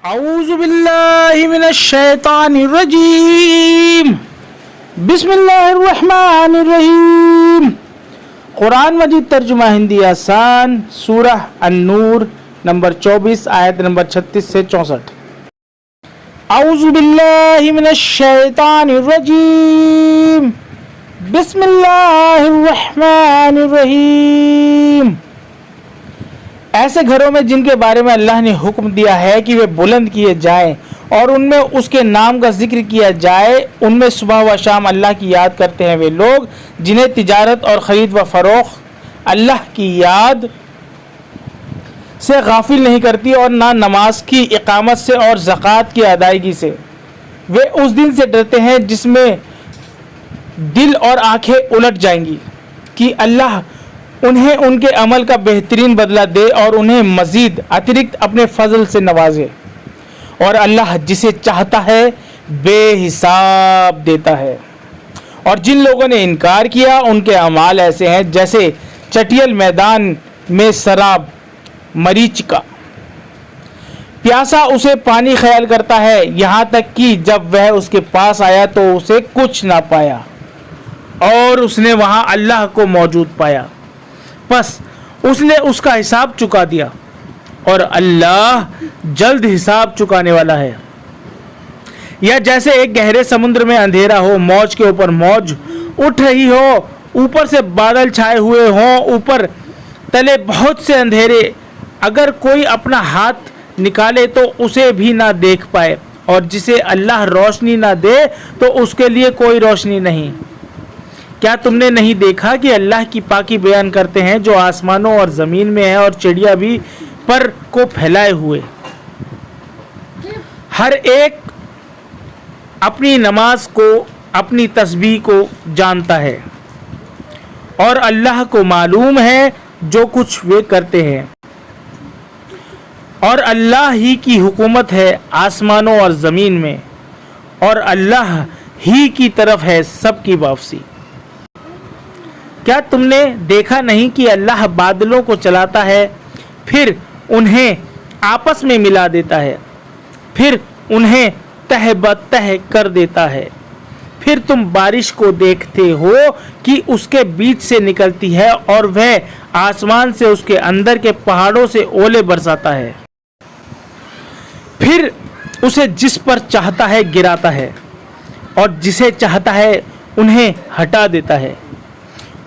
اعوذ باللہ من الشیطان الرجیم بسم اللہ الرحمن الرحیم۔ قرآن مجید ترجمہ ہندی آسان، سورہ النور نمبر 24 آیت نمبر 36 سے 64۔ اعوذ باللہ من الشیطان الرجیم بسم اللہ الرحمن الرحیم۔ ایسے گھروں میں جن کے بارے میں اللہ نے حکم دیا ہے کہ وہ بلند کیے جائیں اور ان میں اس کے نام کا ذکر کیا جائے، ان میں صبح و شام اللہ کی یاد کرتے ہیں وہ لوگ جنہیں تجارت اور خرید و فروخت اللہ کی یاد سے غافل نہیں کرتی اور نہ نماز کی اقامت سے اور زکوٰۃ کی ادائیگی سے۔ وہ اس دن سے ڈرتے ہیں جس میں دل اور آنکھیں الٹ جائیں گی کہ اللہ انہیں ان کے عمل کا بہترین بدلہ دے اور انہیں مزید اترکت اپنے فضل سے نوازے، اور اللہ جسے چاہتا ہے بے حساب دیتا ہے۔ اور جن لوگوں نے انکار کیا ان کے اعمال ایسے ہیں جیسے چٹیل میدان میں سراب مریچ کا، پیاسا اسے پانی خیال کرتا ہے یہاں تک کہ جب وہ اس کے پاس آیا تو اسے کچھ نہ پایا اور اس نے وہاں اللہ کو موجود پایا، بس اس نے اس کا حساب چکا دیا اور اللہ جلد حساب چکانے والا ہے۔ یا جیسے ایک گہرے سمندر میں اندھیرا ہو، موج کے اوپر موج اٹھ رہی ہو، اوپر سے بادل چھائے ہوئے ہوں، اوپر تلے بہت سے اندھیرے، اگر کوئی اپنا ہاتھ نکالے تو اسے بھی نہ دیکھ پائے، اور جسے اللہ روشنی نہ دے تو اس کے لیے کوئی روشنی نہیں۔ کیا تم نے نہیں دیکھا کہ اللہ کی پاکی بیان کرتے ہیں جو آسمانوں اور زمین میں ہے اور چڑیا بھی پر کو پھیلائے ہوئے، ہر ایک اپنی نماز کو اپنی تسبیح کو جانتا ہے، اور اللہ کو معلوم ہے جو کچھ وہ کرتے ہیں، اور اللہ ہی کی حکومت ہے آسمانوں اور زمین میں، اور اللہ ہی کی طرف ہے سب کی واپسی۔ کیا تم نے دیکھا نہیں کہ اللہ بادلوں کو چلاتا ہے، پھر انہیں آپس میں ملا دیتا ہے، پھر انہیں تہ بتہ کر دیتا ہے، پھر تم بارش کو دیکھتے ہو کہ اس کے بیچ سے نکلتی ہے اور وہ آسمان سے اس کے اندر کے پہاڑوں سے اولے برساتا ہے، پھر اسے جس پر چاہتا ہے گراتا ہے اور جسے چاہتا ہے انہیں ہٹا دیتا ہے۔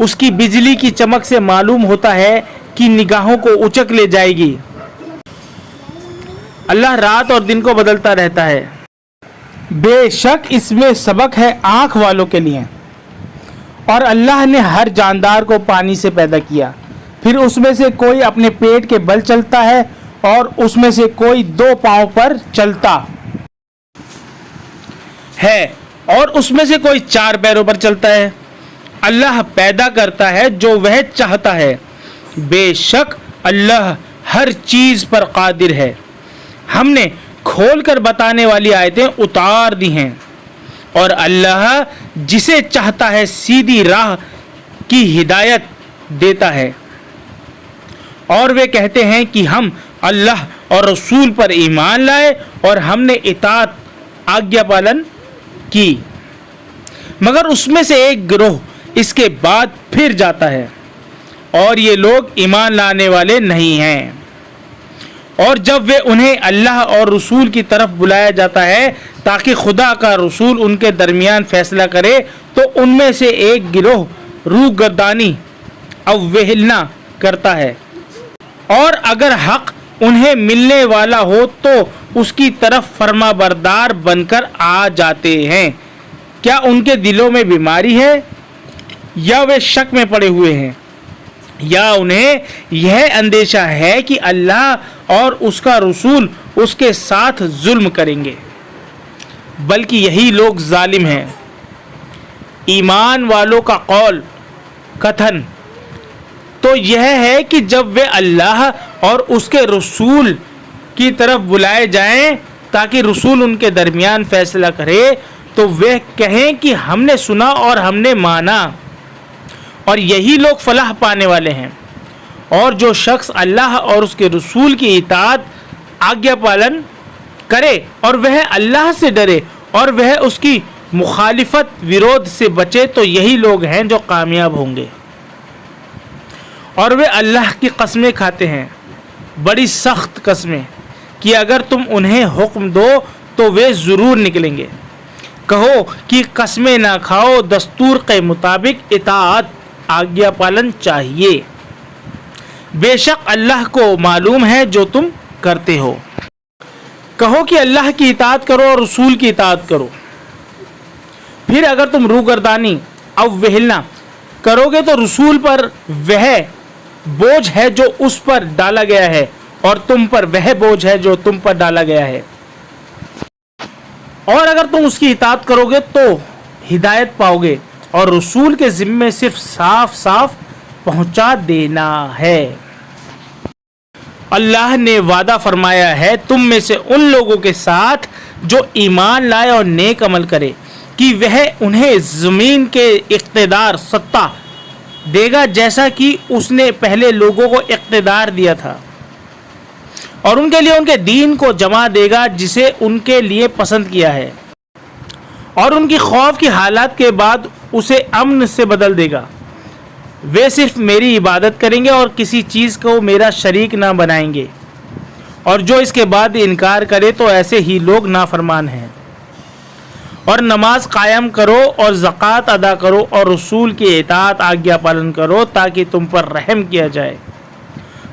اس کی بجلی کی چمک سے معلوم ہوتا ہے کہ نگاہوں کو اچک لے جائے گی۔ اللہ رات اور دن کو بدلتا رہتا ہے، بے شک اس میں سبق ہے آنکھ والوں کے لیے۔ اور اللہ نے ہر جاندار کو پانی سے پیدا کیا، پھر اس میں سے کوئی اپنے پیٹ کے بل چلتا ہے اور اس میں سے کوئی 2 پاؤں پر چلتا ہے اور اس میں سے کوئی 4 پیروں پر چلتا ہے۔ اللہ پیدا کرتا ہے جو وہ چاہتا ہے، بے شک اللہ ہر چیز پر قادر ہے۔ ہم نے کھول کر بتانے والی آیتیں اتار دی ہیں، اور اللہ جسے چاہتا ہے سیدھی راہ کی ہدایت دیتا ہے۔ اور وہ کہتے ہیں کہ ہم اللہ اور رسول پر ایمان لائے اور ہم نے اطاعت آگیا پالن کی، مگر اس میں سے ایک گروہ اس کے بعد پھر جاتا ہے، اور یہ لوگ ایمان لانے والے نہیں ہیں۔ اور جب وہ انہیں اللہ اور رسول کی طرف بلایا جاتا ہے تاکہ خدا کا رسول ان کے درمیان فیصلہ کرے، تو ان میں سے ایک گروہ روح گردانی اوہلنا کرتا ہے، اور اگر حق انہیں ملنے والا ہو تو اس کی طرف فرما بردار بن کر آ جاتے ہیں۔ کیا ان کے دلوں میں بیماری ہے یا وہ شک میں پڑے ہوئے ہیں، یا انہیں یہ اندیشہ ہے کہ اللہ اور اس کا رسول اس کے ساتھ ظلم کریں گے، بلکہ یہی لوگ ظالم ہیں۔ ایمان والوں کا قول کتھن تو یہ ہے کہ جب وہ اللہ اور اس کے رسول کی طرف بلائے جائیں تاکہ رسول ان کے درمیان فیصلہ کرے تو وہ کہیں کہ ہم نے سنا اور ہم نے مانا، اور یہی لوگ فلاح پانے والے ہیں۔ اور جو شخص اللہ اور اس کے رسول کی اطاعت آگیا پالن کرے اور وہ اللہ سے ڈرے اور وہ اس کی مخالفت ورود سے بچے تو یہی لوگ ہیں جو کامیاب ہوں گے۔ اور وہ اللہ کی قسمیں کھاتے ہیں، بڑی سخت قسمیں، کہ اگر تم انہیں حکم دو تو وہ ضرور نکلیں گے۔ کہو کہ قسمیں نہ کھاؤ، دستور کے مطابق اطاعت آگیا پالن چاہیے، بے شک اللہ کو معلوم ہے جو تم کرتے ہو۔ کہو کہ اللہ کی اطاعت کرو اور رسول کی اطاعت کرو۔ پھر اگر تم روگردانی اوہلنا کرو گے تو رسول پر وہ بوجھ ہے جو اس پر ڈالا گیا ہے اور تم پر وہ بوجھ ہے جو تم پر ڈالا گیا ہے، اور اگر تم اس کی اطاعت کرو گے تو ہدایت پاؤ گے، اور رسول کے ذمے صرف صاف صاف پہنچا دینا ہے۔ اللہ نے وعدہ فرمایا ہے تم میں سے ان لوگوں کے ساتھ جو ایمان لائے اور نیک عمل کرے کہ وہ انہیں زمین کے اقتدار سطح دے گا جیسا کہ اس نے پہلے لوگوں کو اقتدار دیا تھا، اور ان کے لیے ان کے دین کو جمع دے گا جسے ان کے لیے پسند کیا ہے، اور ان کی خوف کی حالات کے بعد اسے امن سے بدل دے گا۔ وہ صرف میری عبادت کریں گے اور کسی چیز کو میرا شریک نہ بنائیں گے، اور جو اس کے بعد انکار کرے تو ایسے ہی لوگ نافرمان ہیں۔ اور نماز قائم کرو اور زکوٰۃ ادا کرو اور رسول کی اطاعت آگیا پالن کرو تاکہ تم پر رحم کیا جائے۔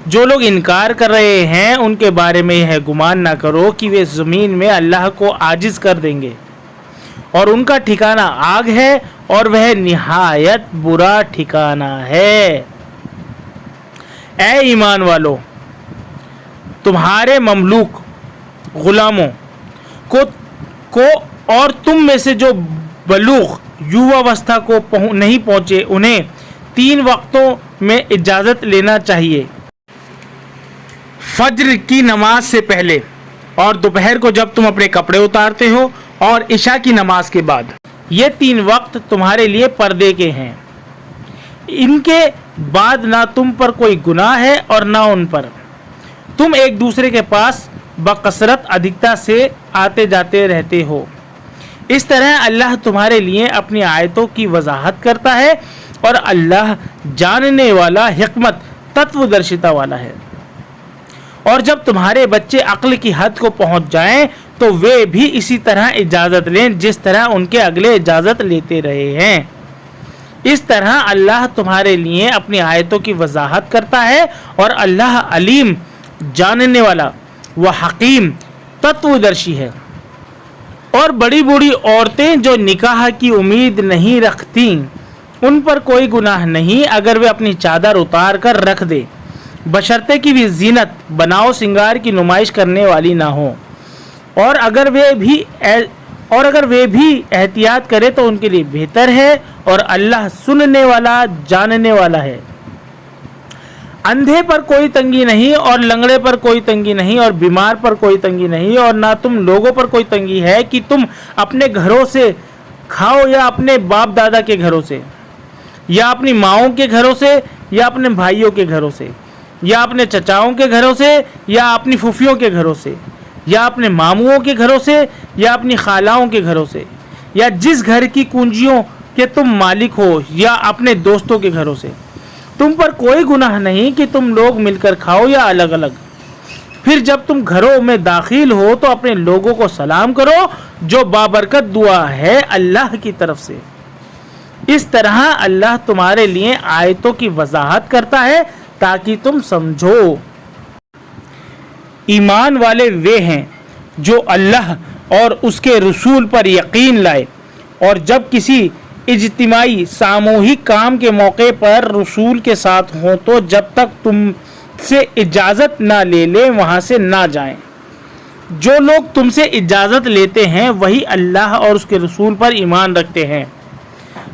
جو لوگ انکار کر رہے ہیں ان کے بارے میں یہ گمان نہ کرو کہ وہ زمین میں اللہ کو عاجز کر دیں گے، اور ان کا ٹھکانہ آگ ہے اور وہ نہایت برا ٹھکانہ ہے۔ اے ایمان والو، تمہارے مملوک غلاموں کو اور تم میں سے جو بلوغ یوواوستھا کو نہیں پہنچے انہیں 3 وقتوں میں اجازت لینا چاہیے، فجر کی نماز سے پہلے، اور دوپہر کو جب تم اپنے کپڑے اتارتے ہو، اور عشاء کی نماز کے بعد۔ یہ 3 وقت تمہارے لیے پردے کے ہیں، ان کے بعد نہ تم پر کوئی گناہ ہے اور نہ ان پر۔ تم ایک دوسرے کے پاس بکثرت ادھکتا سے آتے جاتے رہتے ہو۔ اس طرح اللہ تمہارے لیے اپنی آیتوں کی وضاحت کرتا ہے، اور اللہ جاننے والا، حکمت، تتودرشتا والا ہے۔ اور جب تمہارے بچے عقل کی حد کو پہنچ جائیں تو وہ بھی اسی طرح اجازت لیں جس طرح ان کے اگلے اجازت لیتے رہے ہیں۔ اس طرح اللہ تمہارے لیے اپنی آیتوں کی وضاحت کرتا ہے، اور اللہ علیم، جاننے والا و حکیم، تتودرشی ہے۔ اور بڑی بوڑھی عورتیں جو نکاح کی امید نہیں رکھتیں ان پر کوئی گناہ نہیں اگر وہ اپنی چادر اتار کر رکھ دے، بشرطے کہ وہ زینت، بناؤ سنگار کی نمائش کرنے والی نہ ہوں، اور اگر وہ بھی احتیاط کرے تو ان کے لیے بہتر ہے، اور اللہ سننے والا، جاننے والا ہے۔ اندھے پر کوئی تنگی نہیں، اور لنگڑے پر کوئی تنگی نہیں، اور بیمار پر کوئی تنگی نہیں، اور نہ تم لوگوں پر کوئی تنگی ہے کہ تم اپنے گھروں سے کھاؤ، یا اپنے باپ دادا کے گھروں سے، یا اپنی ماؤں کے گھروں سے، یا اپنے بھائیوں کے گھروں سے، یا اپنے چچاؤں کے گھروں سے، یا اپنی پھوپھیوں کے گھروں سے، یا اپنے ماموں کے گھروں سے، یا اپنی خالاؤں کے گھروں سے، یا جس گھر کی کنجیوں کے تم مالک ہو، یا اپنے دوستوں کے گھروں سے۔ تم پر کوئی گناہ نہیں کہ تم لوگ مل کر کھاؤ یا الگ الگ۔ پھر جب تم گھروں میں داخل ہو تو اپنے لوگوں کو سلام کرو، جو بابرکت دعا ہے اللہ کی طرف سے۔ اس طرح اللہ تمہارے لیے آیتوں کی وضاحت کرتا ہے تاکہ تم سمجھو۔ ایمان والے وہ ہیں جو اللہ اور اس کے رسول پر یقین لائے، اور جب کسی اجتماعی ساموہک کام کے موقع پر رسول کے ساتھ ہوں تو جب تک تم سے اجازت نہ لے لیں وہاں سے نہ جائیں۔ جو لوگ تم سے اجازت لیتے ہیں وہی اللہ اور اس کے رسول پر ایمان رکھتے ہیں،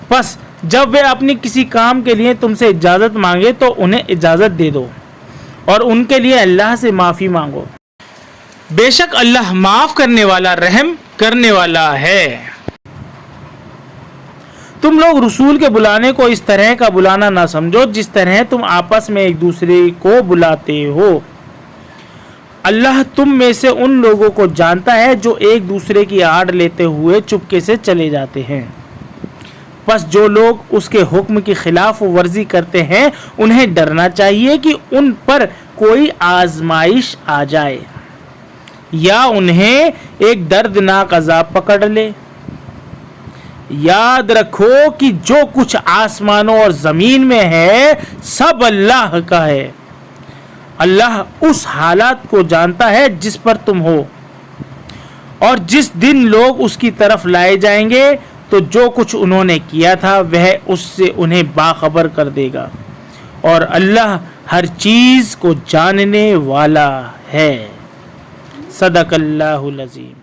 پس جب وہ اپنی کسی کام کے لیے تم سے اجازت مانگے تو انہیں اجازت دے دو، اور ان کے لیے اللہ سے معافی مانگو۔ بے شک اللہ معاف کرنے والا، رحم کرنے والا ہے۔ تم لوگ رسول کے بلانے کو اس طرح کا بلانا نہ سمجھو جس طرح تم آپس میں ایک دوسرے کو بلاتے ہو۔ اللہ تم میں سے ان لوگوں کو جانتا ہے جو ایک دوسرے کی آڑ لیتے ہوئے چپکے سے چلے جاتے ہیں، پس جو لوگ اس کے حکم کی خلاف ورزی کرتے ہیں انہیں ڈرنا چاہیے کہ ان پر کوئی آزمائش آ جائے یا انہیں ایک دردناک عذاب پکڑ لے۔ یاد رکھو کہ جو کچھ آسمانوں اور زمین میں ہے سب اللہ کا ہے۔ اللہ اس حالات کو جانتا ہے جس پر تم ہو، اور جس دن لوگ اس کی طرف لائے جائیں گے تو جو کچھ انہوں نے کیا تھا وہ اس سے انہیں باخبر کر دے گا، اور اللہ ہر چیز کو جاننے والا ہے۔ صدق اللہ العظیم۔